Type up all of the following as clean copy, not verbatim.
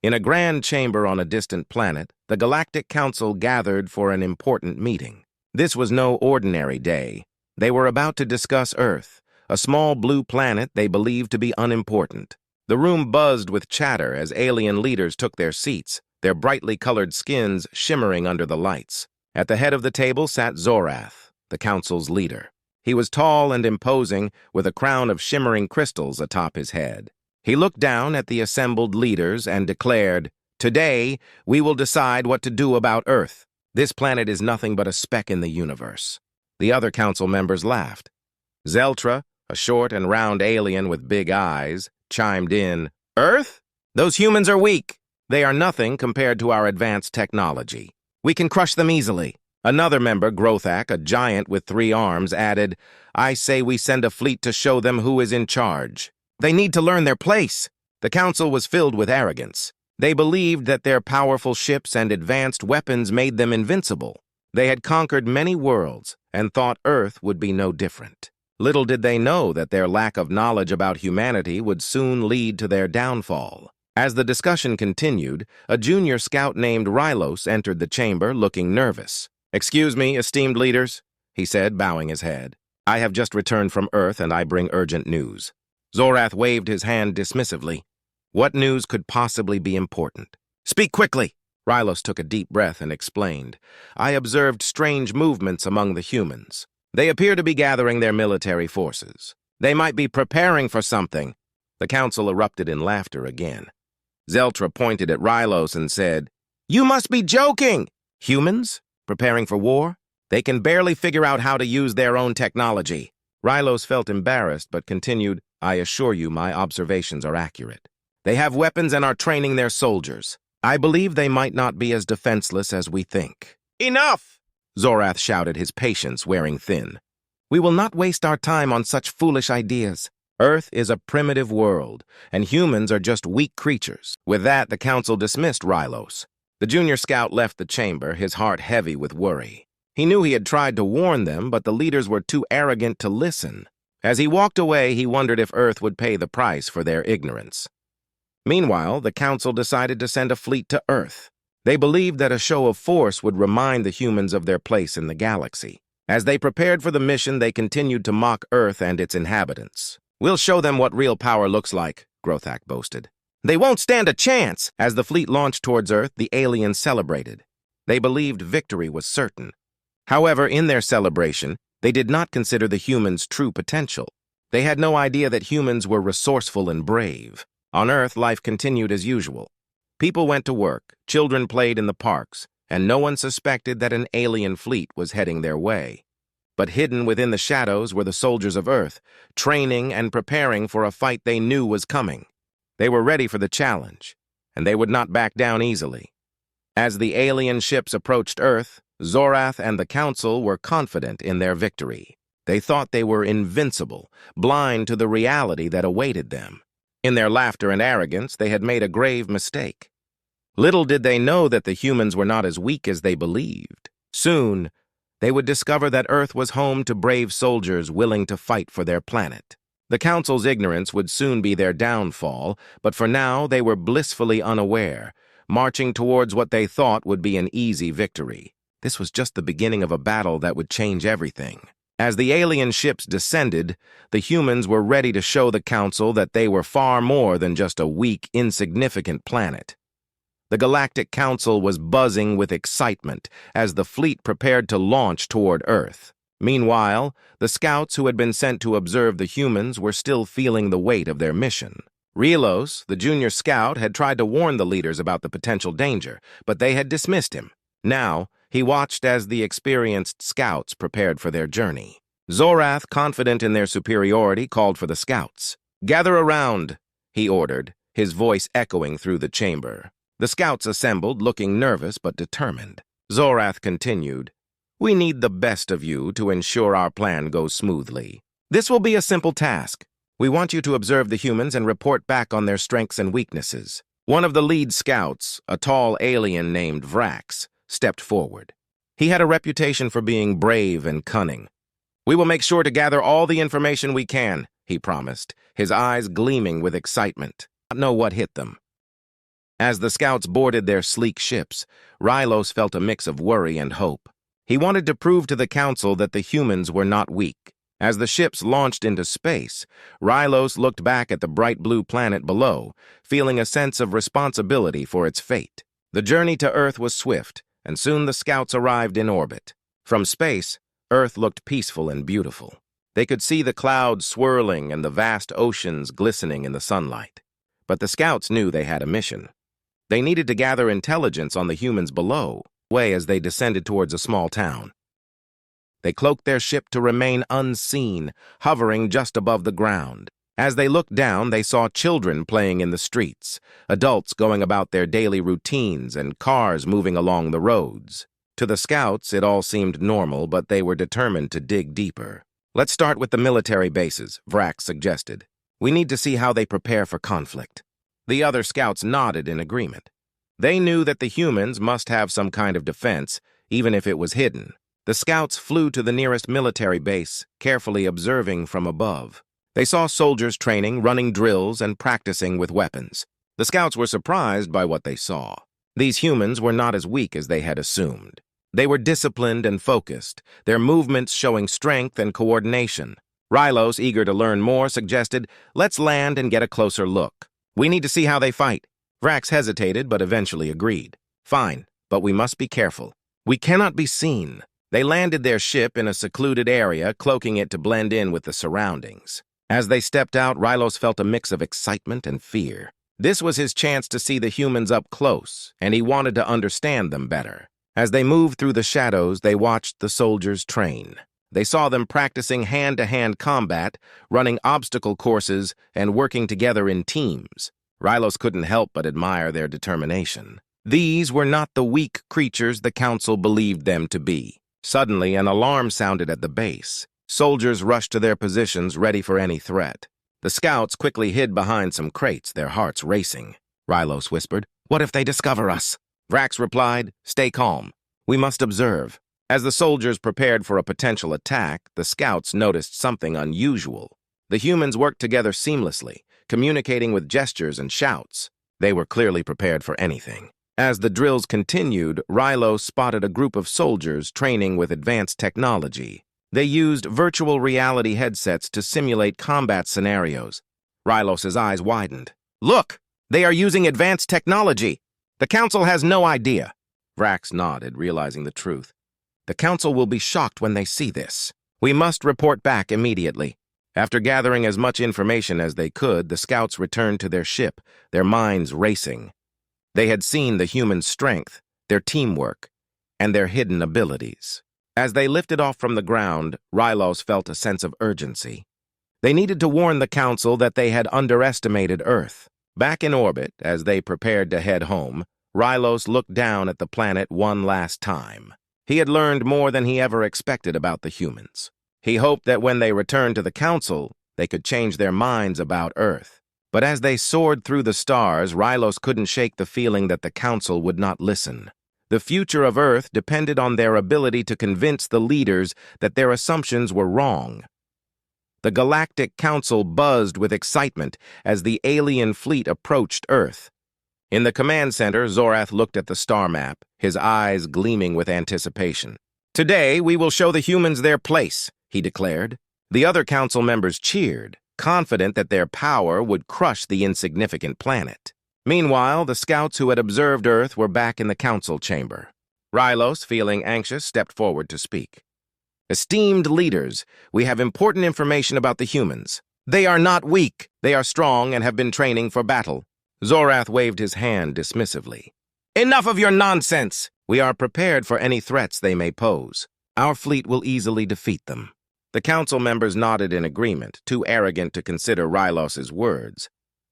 In a grand chamber on a distant planet, the Galactic Council gathered for an important meeting. This was no ordinary day. They were about to discuss Earth, a small blue planet they believed to be unimportant. The room buzzed with chatter as alien leaders took their seats, their brightly colored skins shimmering under the lights. At the head of the table sat Zorath, the council's leader. He was tall and imposing, with a crown of shimmering crystals atop his head. He looked down at the assembled leaders and declared, "Today, we will decide what to do about Earth. This planet is nothing but a speck in the universe." The other council members laughed. Zeltra, a short and round alien with big eyes, chimed in, "Earth? Those humans are weak. They are nothing compared to our advanced technology. We can crush them easily." Another member, Grothak, a giant with 3 arms, added, "I say we send a fleet to show them who is in charge. They need to learn their place." The council was filled with arrogance. They believed that their powerful ships and advanced weapons made them invincible. They had conquered many worlds and thought Earth would be no different. Little did they know that their lack of knowledge about humanity would soon lead to their downfall. As the discussion continued, a junior scout named Rylos entered the chamber looking nervous. "Excuse me, esteemed leaders," he said, bowing his head. "I have just returned from Earth and I bring urgent news." Zorath waved his hand dismissively. What news could possibly be important? "Speak quickly!" Rylos took a deep breath and explained. "I observed strange movements among the humans. They appear to be gathering their military forces. They might be preparing for something." The council erupted in laughter again. Zeltra pointed at Rylos and said, "You must be joking! Humans? Preparing for war? They can barely figure out how to use their own technology." Rylos felt embarrassed but continued, "I assure you my observations are accurate. They have weapons and are training their soldiers. I believe they might not be as defenseless as we think." "Enough!" Zorath shouted, his patience wearing thin. "We will not waste our time on such foolish ideas. Earth is a primitive world, and humans are just weak creatures." With that, the council dismissed Rylos. The junior scout left the chamber, his heart heavy with worry. He knew he had tried to warn them, but the leaders were too arrogant to listen. As he walked away, he wondered if Earth would pay the price for their ignorance. Meanwhile, the council decided to send a fleet to Earth. They believed that a show of force would remind the humans of their place in the galaxy. As they prepared for the mission, they continued to mock Earth and its inhabitants. "We'll show them what real power looks like," Grothak boasted. "They won't stand a chance!" As the fleet launched towards Earth, the aliens celebrated. They believed victory was certain. However, in their celebration, they did not consider the humans' true potential. They had no idea that humans were resourceful and brave. On Earth, life continued as usual. People went to work, children played in the parks, and no one suspected that an alien fleet was heading their way. But hidden within the shadows were the soldiers of Earth, training and preparing for a fight they knew was coming. They were ready for the challenge, and they would not back down easily. As the alien ships approached Earth, Zorath and the council were confident in their victory. They thought they were invincible, blind to the reality that awaited them. In their laughter and arrogance, they had made a grave mistake. Little did they know that the humans were not as weak as they believed. Soon, they would discover that Earth was home to brave soldiers willing to fight for their planet. The council's ignorance would soon be their downfall, but for now they were blissfully unaware, marching towards what they thought would be an easy victory. This was just the beginning of a battle that would change everything. As the alien ships descended, the humans were ready to show the council that they were far more than just a weak, insignificant planet. The Galactic Council was buzzing with excitement as the fleet prepared to launch toward Earth. Meanwhile, the scouts who had been sent to observe the humans were still feeling the weight of their mission. Rylos, the junior scout, had tried to warn the leaders about the potential danger, but they had dismissed him. Now, he watched as the experienced scouts prepared for their journey. Zorath, confident in their superiority, called for the scouts. "Gather around," he ordered, his voice echoing through the chamber. The scouts assembled, looking nervous but determined. Zorath continued, "We need the best of you to ensure our plan goes smoothly. This will be a simple task. We want you to observe the humans and report back on their strengths and weaknesses." One of the lead scouts, a tall alien named Vrax, stepped forward. He had a reputation for being brave and cunning. "We will make sure to gather all the information we can," he promised, his eyes gleaming with excitement. I don't know what hit them. As the scouts boarded their sleek ships, Rylos felt a mix of worry and hope. He wanted to prove to the council that the humans were not weak. As the ships launched into space, Rylos looked back at the bright blue planet below, feeling a sense of responsibility for its fate. The journey to Earth was swift, and soon the scouts arrived in orbit. From space, Earth looked peaceful and beautiful. They could see the clouds swirling and the vast oceans glistening in the sunlight. But the scouts knew they had a mission. They needed to gather intelligence on the humans below, as they descended towards a small town. They cloaked their ship to remain unseen, hovering just above the ground. As they looked down, they saw children playing in the streets, adults going about their daily routines, and cars moving along the roads. To the scouts, it all seemed normal, but they were determined to dig deeper. "Let's start with the military bases," Vrax suggested. "We need to see how they prepare for conflict." The other scouts nodded in agreement. They knew that the humans must have some kind of defense, even if it was hidden. The scouts flew to the nearest military base, carefully observing from above. They saw soldiers training, running drills, and practicing with weapons. The scouts were surprised by what they saw. These humans were not as weak as they had assumed. They were disciplined and focused, their movements showing strength and coordination. Rylos, eager to learn more, suggested, "Let's land and get a closer look. We need to see how they fight." Vrax hesitated, but eventually agreed. "Fine, but we must be careful. We cannot be seen." They landed their ship in a secluded area, cloaking it to blend in with the surroundings. As they stepped out, Rylos felt a mix of excitement and fear. This was his chance to see the humans up close, and he wanted to understand them better. As they moved through the shadows, they watched the soldiers train. They saw them practicing hand-to-hand combat, running obstacle courses, and working together in teams. Rylos couldn't help but admire their determination. These were not the weak creatures the council believed them to be. Suddenly, an alarm sounded at the base. Soldiers rushed to their positions, ready for any threat. The scouts quickly hid behind some crates, their hearts racing. Rylos whispered, "What if they discover us?" Vrax replied, "Stay calm. We must observe." As the soldiers prepared for a potential attack, the scouts noticed something unusual. The humans worked together seamlessly, communicating with gestures and shouts. They were clearly prepared for anything. As the drills continued, Rylos spotted a group of soldiers training with advanced technology. They used virtual reality headsets to simulate combat scenarios. Rylos's eyes widened. "Look! They are using advanced technology! The council has no idea." Vrax nodded, realizing the truth. "The council will be shocked when they see this. We must report back immediately." After gathering as much information as they could, the scouts returned to their ship, their minds racing. They had seen the human strength, their teamwork, and their hidden abilities. As they lifted off from the ground, Rylos felt a sense of urgency. They needed to warn the council that they had underestimated Earth. Back in orbit, as they prepared to head home, Rylos looked down at the planet one last time. He had learned more than he ever expected about the humans. He hoped that when they returned to the council, they could change their minds about Earth. But as they soared through the stars, Rylos couldn't shake the feeling that the council would not listen. The future of Earth depended on their ability to convince the leaders that their assumptions were wrong. The Galactic Council buzzed with excitement as the alien fleet approached Earth. In the command center, Zorath looked at the star map, his eyes gleaming with anticipation. "Today, we will show the humans their place," he declared. The other council members cheered, confident that their power would crush the insignificant planet. Meanwhile, the scouts who had observed Earth were back in the council chamber. Rylos, feeling anxious, stepped forward to speak. "Esteemed leaders, we have important information about the humans. They are not weak. They are strong and have been training for battle." Zorath waved his hand dismissively. "Enough of your nonsense! We are prepared for any threats they may pose. Our fleet will easily defeat them." The council members nodded in agreement, too arrogant to consider Rylos's words.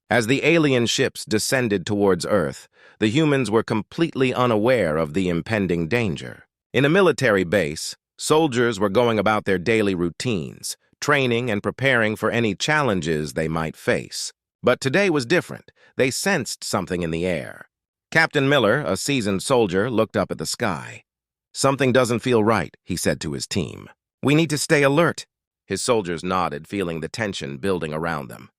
As the alien ships descended towards Earth, the humans were completely unaware of the impending danger. In a military base, soldiers were going about their daily routines, training and preparing for any challenges they might face. But today was different. They sensed something in the air. Captain Miller, a seasoned soldier, looked up at the sky. "Something doesn't feel right," he said to his team. "We need to stay alert." His soldiers nodded, feeling the tension building around them.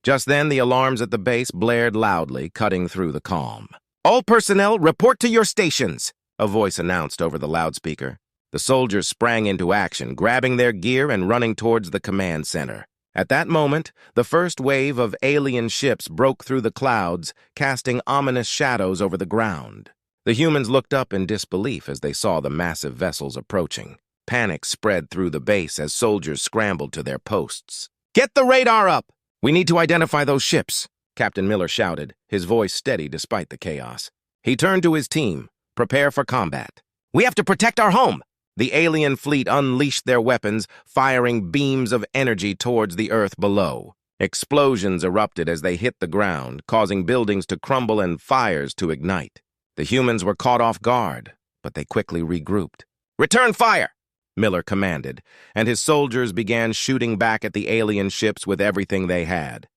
Just then, the alarms at the base blared loudly, cutting through the calm. "All personnel, report to your stations," a voice announced over the loudspeaker. The soldiers sprang into action, grabbing their gear and running towards the command center. At that moment, the first wave of alien ships broke through the clouds, casting ominous shadows over the ground. The humans looked up in disbelief as they saw the massive vessels approaching. Panic spread through the base as soldiers scrambled to their posts. "Get the radar up! We need to identify those ships," Captain Miller shouted, his voice steady despite the chaos. He turned to his team. "Prepare for combat. We have to protect our home." The alien fleet unleashed their weapons, firing beams of energy towards the earth below. Explosions erupted as they hit the ground, causing buildings to crumble and fires to ignite. The humans were caught off guard, but they quickly regrouped. "Return fire!" Miller commanded, and his soldiers began shooting back at the alien ships with everything they had.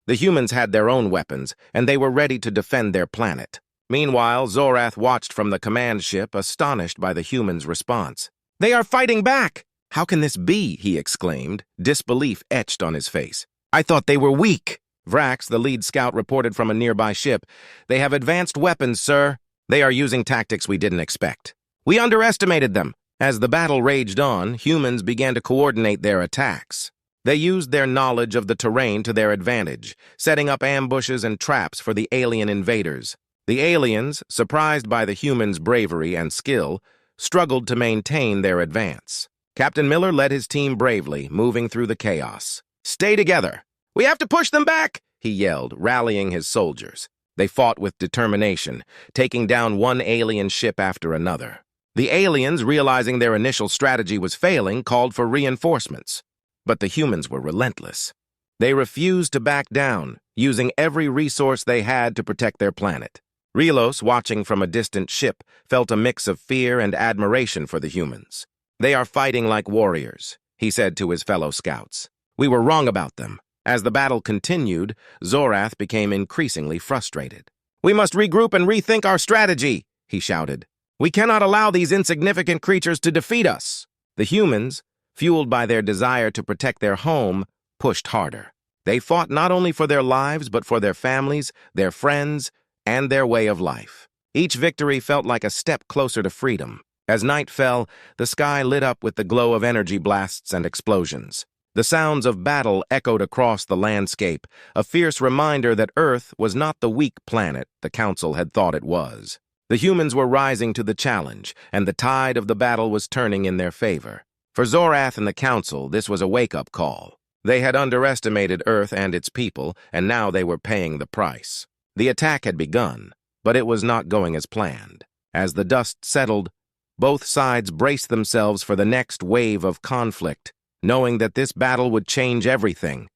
The humans had their own weapons, and they were ready to defend their planet. Meanwhile, Zorath watched from the command ship, astonished by the humans' response. "They are fighting back!" "How can this be?" he exclaimed, disbelief etched on his face. "I thought they were weak." Vrax, the lead scout, reported from a nearby ship. "They have advanced weapons, sir. They are using tactics we didn't expect. We underestimated them." As the battle raged on, humans began to coordinate their attacks. They used their knowledge of the terrain to their advantage, setting up ambushes and traps for the alien invaders. The aliens, surprised by the humans' bravery and skill, struggled to maintain their advance. Captain Miller led his team bravely, moving through the chaos. "Stay together! We have to push them back!" he yelled, rallying his soldiers. They fought with determination, taking down one alien ship after another. The aliens, realizing their initial strategy was failing, called for reinforcements. But the humans were relentless. They refused to back down, using every resource they had to protect their planet. Relos, watching from a distant ship, felt a mix of fear and admiration for the humans. "They are fighting like warriors," he said to his fellow scouts. "We were wrong about them." As the battle continued, Zorath became increasingly frustrated. "We must regroup and rethink our strategy," he shouted. "We cannot allow these insignificant creatures to defeat us." The humans, fueled by their desire to protect their home, pushed harder. They fought not only for their lives, but for their families, their friends, and their way of life. Each victory felt like a step closer to freedom. As night fell, the sky lit up with the glow of energy blasts and explosions. The sounds of battle echoed across the landscape, a fierce reminder that Earth was not the weak planet the Council had thought it was. The humans were rising to the challenge, and the tide of the battle was turning in their favor. For Zorath and the Council, this was a wake-up call. They had underestimated Earth and its people, and now they were paying the price. The attack had begun, but it was not going as planned. As the dust settled, both sides braced themselves for the next wave of conflict, knowing that this battle would change everything.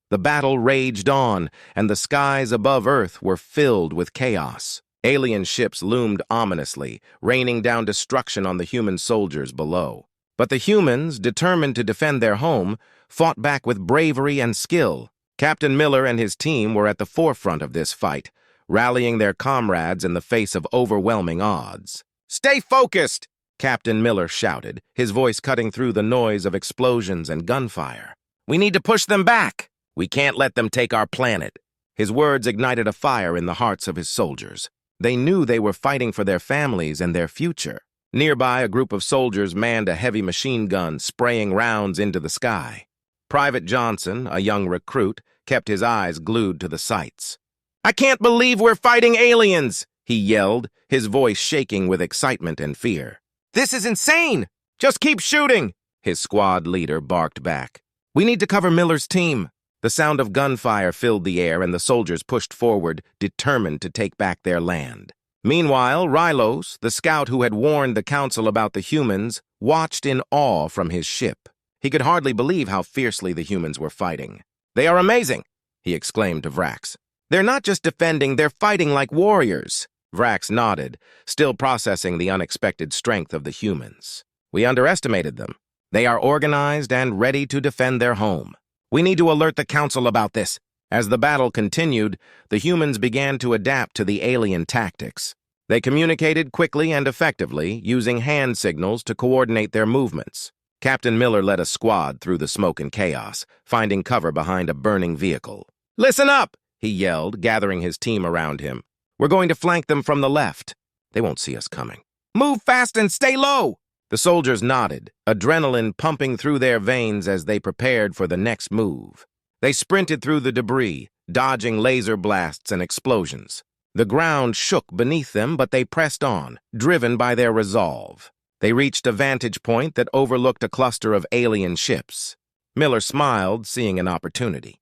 The battle raged on, and the skies above Earth were filled with chaos. Alien ships loomed ominously, raining down destruction on the human soldiers below. But the humans, determined to defend their home, fought back with bravery and skill. Captain Miller and his team were at the forefront of this fight, rallying their comrades in the face of overwhelming odds. "Stay focused!" Captain Miller shouted, his voice cutting through the noise of explosions and gunfire. "We need to push them back! We can't let them take our planet." His words ignited a fire in the hearts of his soldiers. They knew they were fighting for their families and their future. Nearby, a group of soldiers manned a heavy machine gun, spraying rounds into the sky. Private Johnson, a young recruit, kept his eyes glued to the sights. "I can't believe we're fighting aliens!" he yelled, his voice shaking with excitement and fear. "This is insane! Just keep shooting!" his squad leader barked back. "We need to cover Miller's team." The sound of gunfire filled the air, and the soldiers pushed forward, determined to take back their land. Meanwhile, Rylos, the scout who had warned the Council about the humans, watched in awe from his ship. He could hardly believe how fiercely the humans were fighting. "They are amazing!" he exclaimed to Vrax. "They're not just defending, they're fighting like warriors." Vrax nodded, still processing the unexpected strength of the humans. "We underestimated them. They are organized and ready to defend their home. We need to alert the Council about this." As the battle continued, the humans began to adapt to the alien tactics. They communicated quickly and effectively, using hand signals to coordinate their movements. Captain Miller led a squad through the smoke and chaos, finding cover behind a burning vehicle. Listen up, he yelled, gathering his team around him. We're going to flank them from the left. They won't see us coming. Move fast and stay low! The soldiers nodded, adrenaline pumping through their veins as they prepared for the next move. They sprinted through the debris, dodging laser blasts and explosions. The ground shook beneath them, but they pressed on, driven by their resolve. They reached a vantage point that overlooked a cluster of alien ships. Miller smiled, seeing an opportunity.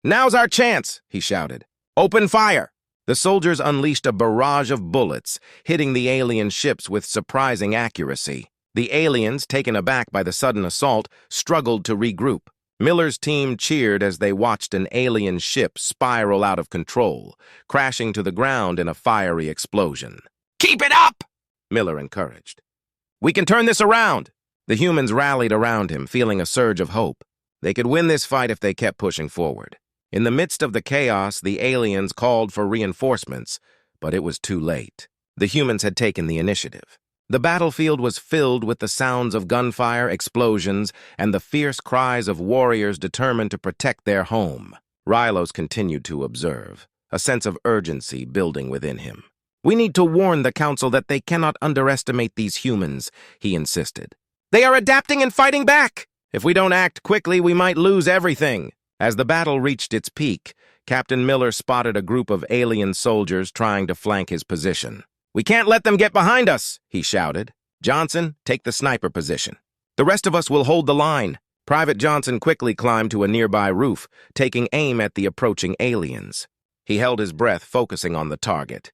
"Now's our chance," he shouted. "Open fire!" The soldiers unleashed a barrage of bullets, hitting the alien ships with surprising accuracy. The aliens, taken aback by the sudden assault, struggled to regroup. Miller's team cheered as they watched an alien ship spiral out of control, crashing to the ground in a fiery explosion. "Keep it up!" Miller encouraged. "We can turn this around!" The humans rallied around him, feeling a surge of hope. They could win this fight if they kept pushing forward. In the midst of the chaos, the aliens called for reinforcements, but it was too late. The humans had taken the initiative. The battlefield was filled with the sounds of gunfire, explosions, and the fierce cries of warriors determined to protect their home. Rylos continued to observe, a sense of urgency building within him. "We need to warn the Council that they cannot underestimate these humans," he insisted. "They are adapting and fighting back! If we don't act quickly, we might lose everything." As the battle reached its peak, Captain Miller spotted a group of alien soldiers trying to flank his position. "We can't let them get behind us," he shouted. "Johnson, take the sniper position. The rest of us will hold the line." Private Johnson quickly climbed to a nearby roof, taking aim at the approaching aliens. He held his breath, focusing on the target.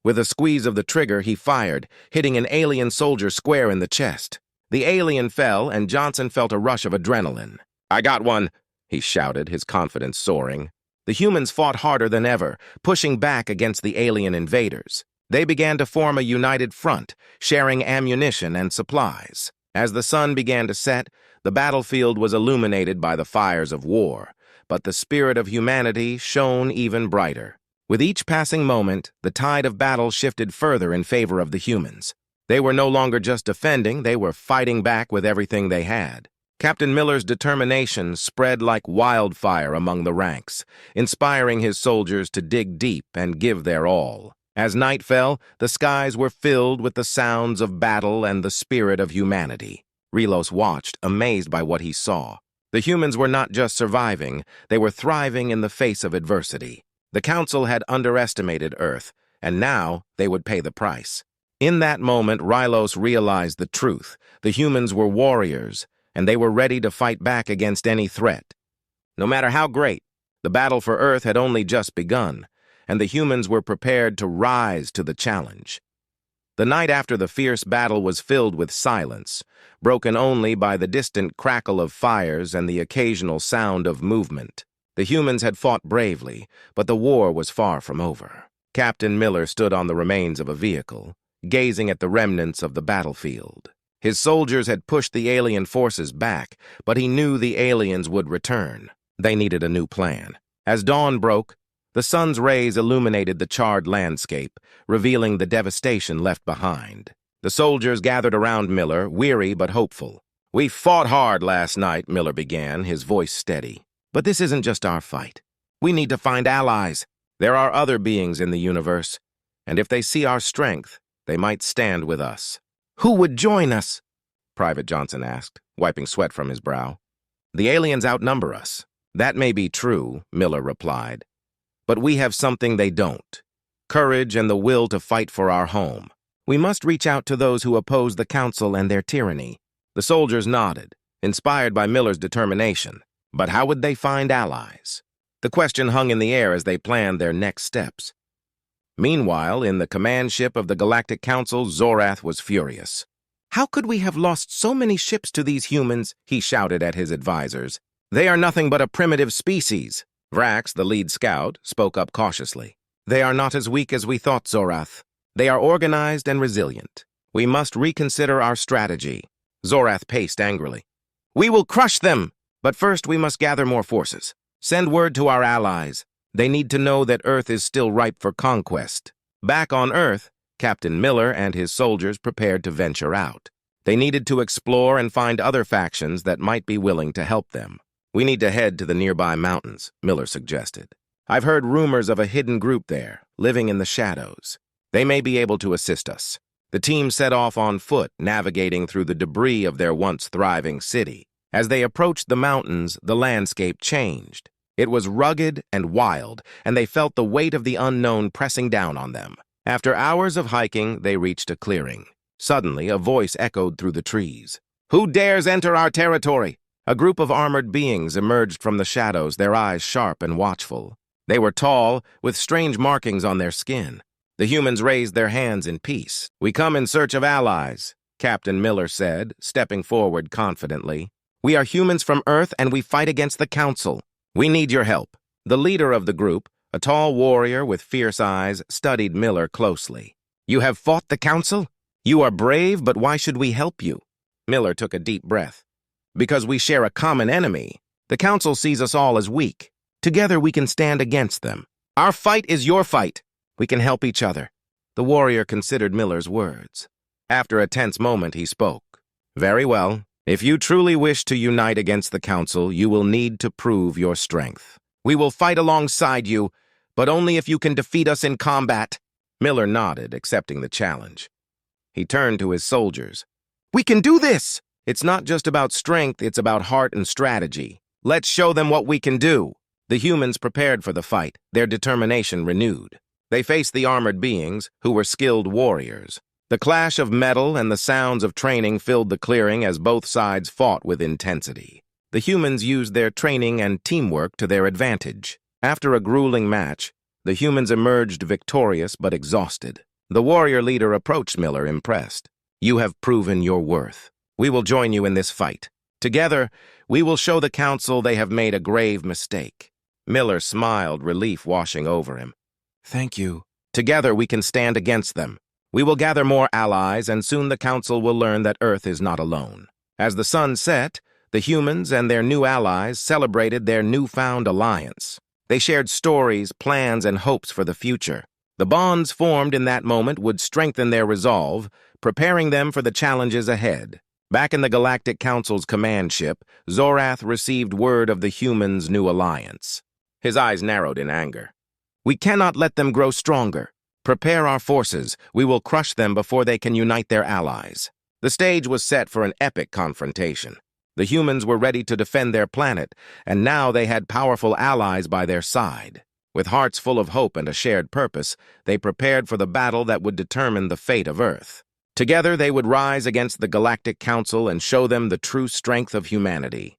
With a squeeze of the trigger, he fired, hitting an alien soldier square in the chest. The alien fell, and Johnson felt a rush of adrenaline. "I got one," he shouted, his confidence soaring. The humans fought harder than ever, pushing back against the alien invaders. They began to form a united front, sharing ammunition and supplies. As the sun began to set, the battlefield was illuminated by the fires of war, but the spirit of humanity shone even brighter. With each passing moment, the tide of battle shifted further in favor of the humans. They were no longer just defending, they were fighting back with everything they had. Captain Miller's determination spread like wildfire among the ranks, inspiring his soldiers to dig deep and give their all. As night fell, the skies were filled with the sounds of battle and the spirit of humanity. Rylos watched, amazed by what he saw. The humans were not just surviving, they were thriving in the face of adversity. The Council had underestimated Earth, and now they would pay the price. In that moment, Rylos realized the truth. The humans were warriors, and they were ready to fight back against any threat. No matter how great, the battle for Earth had only just begun, and the humans were prepared to rise to the challenge. The night after the fierce battle was filled with silence, broken only by the distant crackle of fires and the occasional sound of movement. The humans had fought bravely, but the war was far from over. Captain Miller stood on the remains of a vehicle, gazing at the remnants of the battlefield. His soldiers had pushed the alien forces back, but he knew the aliens would return. They needed a new plan. As dawn broke, the sun's rays illuminated the charred landscape, revealing the devastation left behind. The soldiers gathered around Miller, weary but hopeful. "We fought hard last night," Miller began, his voice steady. "But this isn't just our fight. We need to find allies. There are other beings in the universe, and if they see our strength, they might stand with us." "Who would join us?" Private Johnson asked, wiping sweat from his brow. "The aliens outnumber us." "That may be true," Miller replied. "But we have something they don't. Courage and the will to fight for our home. We must reach out to those who oppose the Council and their tyranny." The soldiers nodded, inspired by Miller's determination. But how would they find allies? The question hung in the air as they planned their next steps. Meanwhile, in the command ship of the Galactic Council, Zorath was furious. "How could we have lost so many ships to these humans?" he shouted at his advisors. "They are nothing but a primitive species." Vrax, the lead scout, spoke up cautiously. "They are not as weak as we thought, Zorath. They are organized and resilient. We must reconsider our strategy." Zorath paced angrily. "We will crush them, but first we must gather more forces. Send word to our allies. They need to know that Earth is still ripe for conquest." Back on Earth, Captain Miller and his soldiers prepared to venture out. They needed to explore and find other factions that might be willing to help them. "We need to head to the nearby mountains," Miller suggested. I've heard rumors of a hidden group there, living in the shadows. They may be able to assist us." The team set off on foot, navigating through the debris of their once thriving city. As they approached the mountains, the landscape changed. It was rugged and wild, and they felt the weight of the unknown pressing down on them. After hours of hiking, they reached a clearing. Suddenly, a voice echoed through the trees. "Who dares enter our territory?" A group of armored beings emerged from the shadows, their eyes sharp and watchful. They were tall, with strange markings on their skin. The humans raised their hands in peace. "We come in search of allies," Captain Miller said, stepping forward confidently. "We are humans from Earth, and we fight against the Council. We need your help." The leader of the group, a tall warrior with fierce eyes, studied Miller closely. "You have fought the Council? You are brave, but why should we help you?" Miller took a deep breath. "Because we share a common enemy. The Council sees us all as weak. Together we can stand against them. Our fight is your fight. We can help each other." The warrior considered Miller's words. After a tense moment, he spoke. "Very well. If you truly wish to unite against the Council, you will need to prove your strength. We will fight alongside you, but only if you can defeat us in combat." Miller nodded, accepting the challenge. He turned to his soldiers. "We can do this! It's not just about strength, it's about heart and strategy. Let's show them what we can do." The humans prepared for the fight, their determination renewed. They faced the armored beings, who were skilled warriors. The clash of metal and the sounds of training filled the clearing as both sides fought with intensity. The humans used their training and teamwork to their advantage. After a grueling match, the humans emerged victorious but exhausted. The warrior leader approached Miller, impressed. "You have proven your worth. We will join you in this fight. Together, we will show the Council they have made a grave mistake." Miller smiled, relief washing over him. "Thank you. Together we can stand against them. We will gather more allies, and soon the Council will learn that Earth is not alone." As the sun set, the humans and their new allies celebrated their newfound alliance. They shared stories, plans, and hopes for the future. The bonds formed in that moment would strengthen their resolve, preparing them for the challenges ahead. Back in the Galactic Council's command ship, Zorath received word of the humans' new alliance. His eyes narrowed in anger. "We cannot let them grow stronger. Prepare our forces. We will crush them before they can unite their allies." The stage was set for an epic confrontation. The humans were ready to defend their planet, and now they had powerful allies by their side. With hearts full of hope and a shared purpose, they prepared for the battle that would determine the fate of Earth. Together they would rise against the Galactic Council and show them the true strength of humanity.